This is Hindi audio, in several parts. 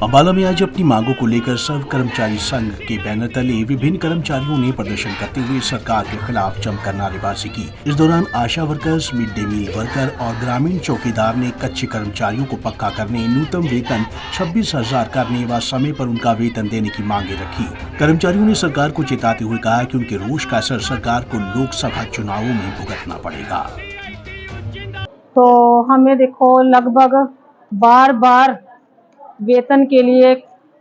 अम्बाला में आज अपनी मांगों को लेकर सर्व कर्मचारी संघ के बैनर तले विभिन्न कर्मचारियों ने प्रदर्शन करते हुए सरकार के खिलाफ जमकर नारेबाजी की। इस दौरान ASHA workers, mid day meal worker और ग्रामीण चौकीदार ने कच्चे कर्मचारियों को पक्का करने, न्यूनतम वेतन 26,000 करने व समय पर उनका वेतन देने की मांगे रखी। कर्मचारियों ने सरकार को चेताते हुए कहा कि उनके रोष का असर सरकार को लोकसभा चुनावों में भुगतना पड़ेगा। तो हमें देखो लगभग बार वेतन के लिए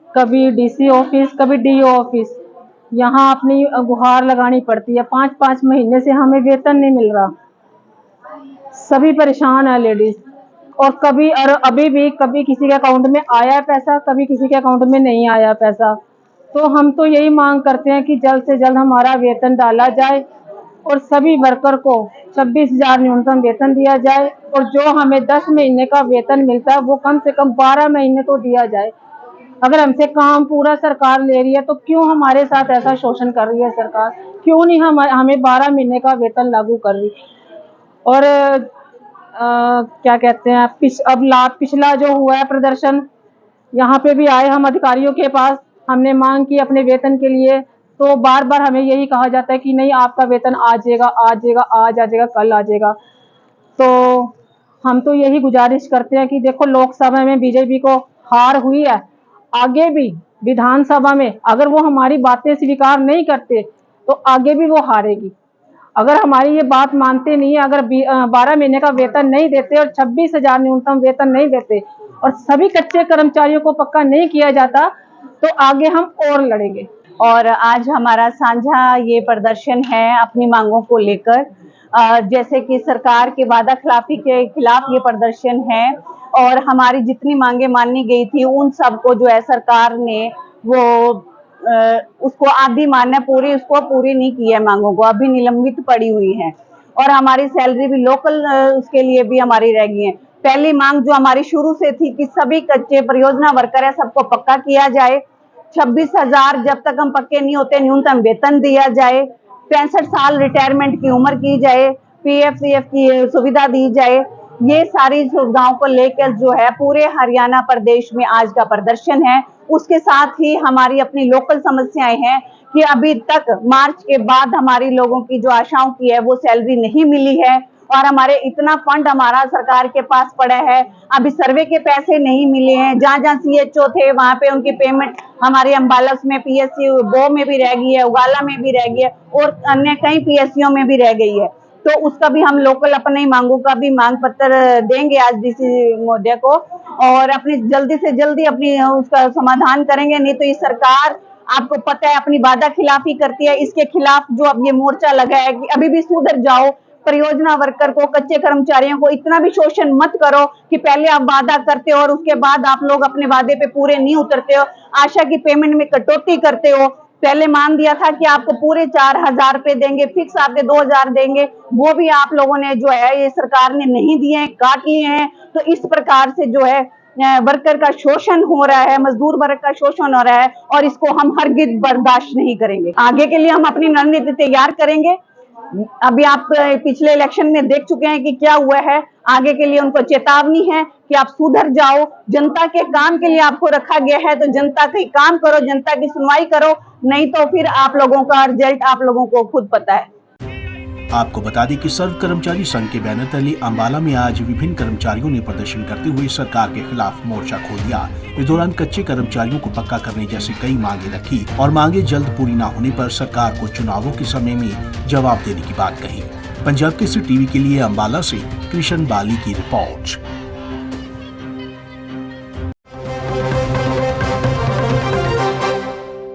कभी डीसी ऑफिस, कभी डीओ ऑफिस यहाँ अपनी गुहार लगानी पड़ती है। 5-5 महीने से हमें वेतन नहीं मिल रहा। सभी परेशान है लेडीज। और कभी और अभी भी कभी किसी के अकाउंट में आया पैसा, कभी किसी के अकाउंट में नहीं आया पैसा। तो हम तो यही मांग करते हैं कि जल्द से जल्द हमारा वेतन डाला जाए और सभी वर्कर को 26,000 न्यूनतम वेतन दिया जाए और जो हमें 10 महीने का वेतन मिलता है वो कम से कम 12 महीने तो दिया जाए। अगर हमसे काम पूरा सरकार ले रही है तो क्यों हमारे साथ ऐसा शोषण कर रही है सरकार? क्यों नहीं हमें 12 महीने का वेतन लागू कर रही? और क्या कहते हैं, पिछला जो हुआ है प्रदर्शन, यहाँ पे भी आए हम अधिकारियों के पास, हमने मांग की अपने वेतन के लिए। तो बार हमें यही कहा जाता है कि नहीं आपका वेतन आ जाएगा, आज आ जाएगा, कल आ जाएगा। तो हम तो यही गुजारिश करते हैं कि देखो लोकसभा में बीजेपी को हार हुई है, आगे भी विधानसभा में अगर वो हमारी बातें स्वीकार नहीं करते तो आगे भी वो हारेगी। अगर हमारी ये बात मानते नहीं है, अगर 12 महीने का वेतन नहीं देते और 26,000 न्यूनतम वेतन नहीं देते और सभी कच्चे कर्मचारियों को पक्का नहीं किया जाता तो आगे हम और लड़ेंगे। और आज हमारा साझा ये प्रदर्शन है अपनी मांगों को लेकर। जैसे कि सरकार के वादा खिलाफी के खिलाफ ये प्रदर्शन है और हमारी जितनी मांगे मानी गई थी उन सबको जो है सरकार ने वो उसको आधी माना, उसको पूरी नहीं की है। मांगों को अभी निलंबित पड़ी हुई है और हमारी सैलरी भी लोकल उसके लिए भी हमारी रह गई है। पहली मांग जो हमारी शुरू से थी कि सभी कच्चे परियोजना वर्कर है सबको पक्का किया जाए। 26,000 जब तक हम पक्के नहीं होते न्यूनतम वेतन दिया जाए। 65 साल रिटायरमेंट की उम्र की जाए। PF की सुविधा दी जाए। ये सारी सुविधाओं को लेकर जो है पूरे हरियाणा प्रदेश में आज का प्रदर्शन है। उसके साथ ही हमारी अपनी लोकल समस्याएं हैं कि अभी तक मार्च के बाद हमारी लोगों की जो आशाओं की है वो सैलरी नहीं मिली है और हमारे इतना फंड हमारा सरकार के पास पड़ा है, अभी सर्वे के पैसे नहीं मिले हैं। जहाँ CHO थे वहां पे उनकी पेमेंट हमारे अम्बाला में PSC बो में भी रह गई है, उगाला में भी रह गई है और अन्य कई PSCO में भी रह गई है। तो उसका भी हम लोकल अपने मांगों का भी मांग पत्र देंगे आज DC महोदय को और अपनी जल्दी से जल्दी अपनी उसका समाधान करेंगे। नहीं तो ये सरकार आपको पता है अपनी वादा खिलाफी करती है। इसके खिलाफ जो अब ये मोर्चा लगा है कि अभी भी सुधर जाओ, परियोजना वर्कर को, कच्चे कर्मचारियों को इतना भी शोषण मत करो कि पहले आप वादा करते हो और उसके बाद आप लोग अपने वादे पे पूरे नहीं उतरते हो, आशा की पेमेंट में कटौती करते हो। पहले मान दिया था कि आपको पूरे 4,000 रुपए देंगे, फिक्स आपके 2,000 देंगे, वो भी आप लोगों ने जो है ये सरकार ने नहीं दिए, काट लिए हैं। तो इस प्रकार से जो है वर्कर का शोषण हो रहा है, मजदूर वर्ग का शोषण हो रहा है और इसको हम हरगिज बर्दाश्त नहीं करेंगे। आगे के लिए हम अपनी रणनीति तैयार करेंगे। अभी आप पिछले इलेक्शन में देख चुके हैं कि क्या हुआ है। आगे के लिए उनको चेतावनी है कि आप सुधर जाओ। जनता के काम के लिए आपको रखा गया है तो जनता का काम करो, जनता की सुनवाई करो, नहीं तो फिर आप लोगों का रिजल्ट आप लोगों को खुद पता है। आपको बता दें कि सर्व कर्मचारी संघ के बैनर तले अम्बाला में आज विभिन्न कर्मचारियों ने प्रदर्शन करते हुए सरकार के खिलाफ मोर्चा खोल दिया। इस दौरान कच्चे कर्मचारियों को पक्का करने जैसी कई मांगे रखी और मांगे जल्द पूरी न होने पर सरकार को चुनावों के समय में जवाब देने की बात कही। पंजाब केसरी टीवी के लिए अम्बाला से कृष्ण बाली की रिपोर्ट।